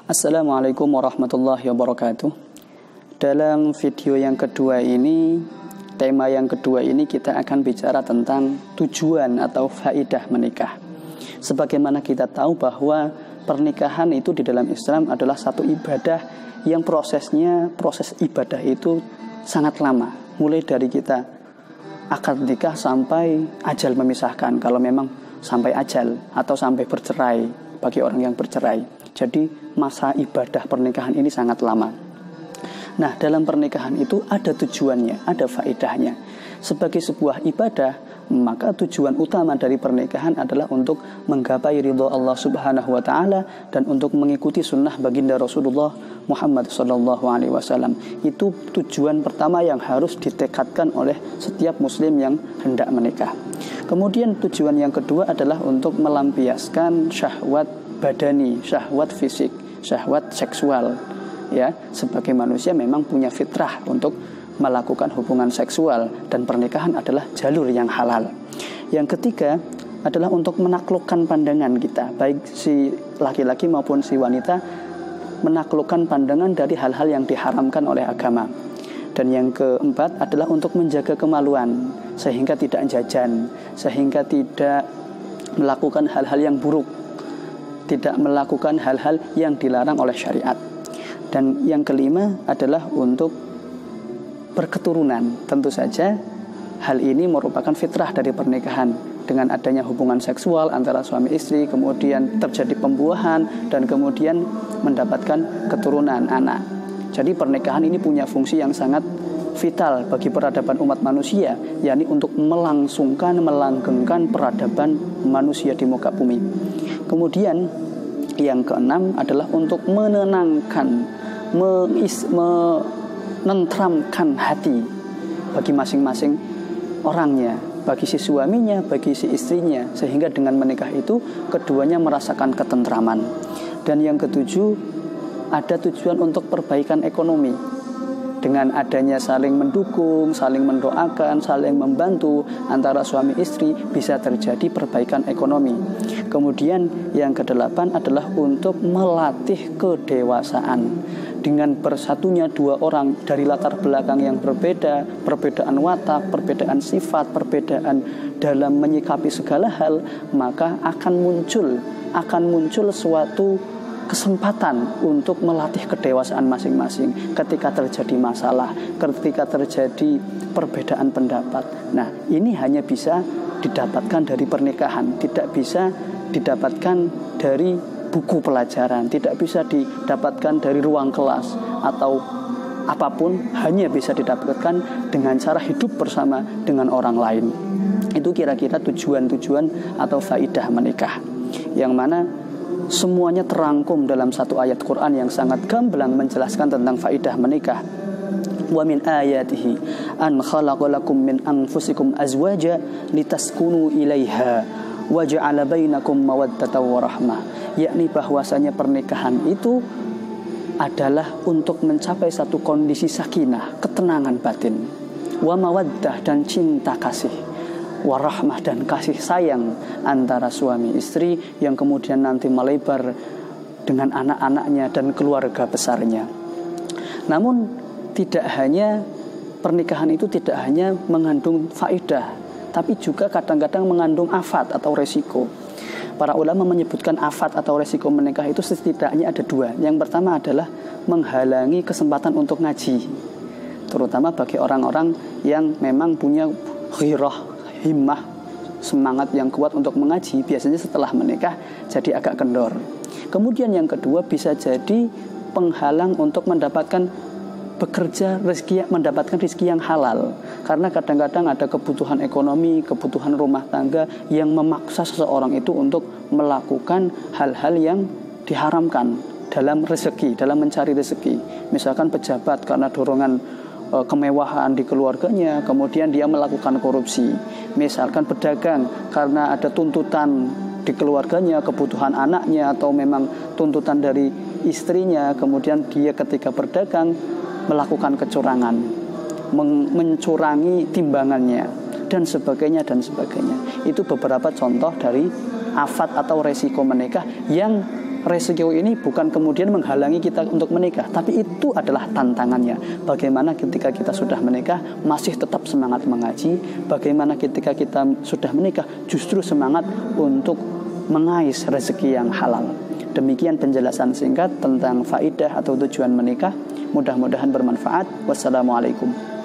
Assalamualaikum warahmatullahi wabarakatuh. Dalam video yang kedua ini, tema yang kedua ini kita akan bicara tentang tujuan atau faidah menikah. Sebagaimana kita tahu bahwa pernikahan itu di dalam Islam adalah satu ibadah yang proses ibadah itu sangat lama. Mulai dari kita akad nikah sampai ajal memisahkan, kalau memang sampai ajal atau sampai bercerai bagi orang yang bercerai. Jadi masa ibadah pernikahan ini sangat lama. Nah, dalam pernikahan itu ada tujuannya, ada faedahnya. Sebagai sebuah ibadah, maka tujuan utama dari pernikahan adalah untuk menggapai ridho Allah Subhanahu wa taala dan untuk mengikuti sunnah baginda Rasulullah Muhammad SAW. Itu tujuan pertama yang harus ditekadkan oleh setiap muslim yang hendak menikah. Kemudian tujuan yang kedua adalah untuk melampiaskan syahwat badani, syahwat fisik, syahwat seksual. Ya, sebagai manusia memang punya fitrah untuk melakukan hubungan seksual dan pernikahan adalah jalur yang halal. Yang ketiga adalah untuk menaklukkan pandangan kita, baik si laki-laki maupun si wanita, menaklukkan pandangan dari hal-hal yang diharamkan oleh agama. Dan yang keempat adalah untuk menjaga kemaluan, sehingga tidak jajan, sehingga tidak melakukan hal-hal yang buruk, tidak melakukan hal-hal yang dilarang oleh syariat. Dan yang kelima adalah untuk berketurunan. Tentu saja hal ini merupakan fitrah dari pernikahan. Dengan adanya hubungan seksual antara suami istri, kemudian terjadi pembuahan, dan kemudian mendapatkan keturunan anak. Jadi pernikahan ini punya fungsi yang sangat vital bagi peradaban umat manusia, yakni untuk melangsungkan, melanggengkan peradaban manusia di muka bumi. Kemudian yang keenam adalah untuk menenangkan, menentramkan hati bagi masing-masing orangnya, bagi si suaminya, bagi si istrinya, sehingga dengan menikah itu keduanya merasakan ketentraman. Dan yang ketujuh, ada tujuan untuk perbaikan ekonomi. Dengan adanya saling mendukung, saling mendoakan, saling membantu antara suami istri, bisa terjadi perbaikan ekonomi. Kemudian yang kedelapan adalah untuk melatih kedewasaan. Dengan bersatunya dua orang dari latar belakang yang berbeda, perbedaan watak, perbedaan sifat, perbedaan dalam menyikapi segala hal, maka akan muncul suatu kesempatan untuk melatih kedewasaan masing-masing ketika terjadi masalah, ketika terjadi perbedaan pendapat. Nah, ini hanya bisa didapatkan dari pernikahan, tidak bisa didapatkan dari buku pelajaran, tidak bisa didapatkan dari ruang kelas atau apapun, hanya bisa didapatkan dengan cara hidup bersama dengan orang lain. Itu kira-kira tujuan-tujuan atau faidah menikah, yang mana semuanya terangkum dalam satu ayat Quran yang sangat gamblang menjelaskan tentang faidah menikah. Wa min ayatihi an khalaqalakum min anfusikum azwaja litaskunu ilaiha wa ja'ala bainakum mawaddatan wa rahmah. Yakni bahwasanya pernikahan itu adalah untuk mencapai satu kondisi sakinah, ketenangan batin, wa mawaddah dan cinta kasih, warahmah dan kasih sayang antara suami istri yang kemudian nanti melebar dengan anak-anaknya dan keluarga besarnya. Namun pernikahan itu tidak hanya mengandung faedah, tapi juga kadang-kadang mengandung afat atau resiko. Para ulama menyebutkan afat atau resiko menikah itu setidaknya ada dua. Yang pertama adalah menghalangi kesempatan untuk ngaji, terutama bagi orang-orang yang memang punya himmah, semangat yang kuat untuk mengaji, biasanya setelah menikah jadi agak kendor. Kemudian yang kedua bisa jadi penghalang untuk mendapatkan rezeki yang halal, karena kadang-kadang ada kebutuhan ekonomi, kebutuhan rumah tangga yang memaksa seseorang itu untuk melakukan hal-hal yang diharamkan dalam mencari rezeki. Misalkan pejabat karena dorongan kemewahan di keluarganya, kemudian dia melakukan korupsi. Misalkan pedagang karena ada tuntutan di keluarganya, kebutuhan anaknya, atau memang tuntutan dari istrinya, kemudian dia ketika berdagang melakukan kecurangan, mencurangi timbangannya, dan sebagainya. Itu beberapa contoh dari afat atau resiko menikah yang resiko ini bukan kemudian menghalangi kita untuk menikah, tapi itu adalah tantangannya. Bagaimana ketika kita sudah menikah masih tetap semangat mengaji, bagaimana ketika kita sudah menikah justru semangat untuk mengais rezeki yang halal. Demikian penjelasan singkat tentang faidah atau tujuan menikah. Mudah-mudahan bermanfaat. Wassalamualaikum.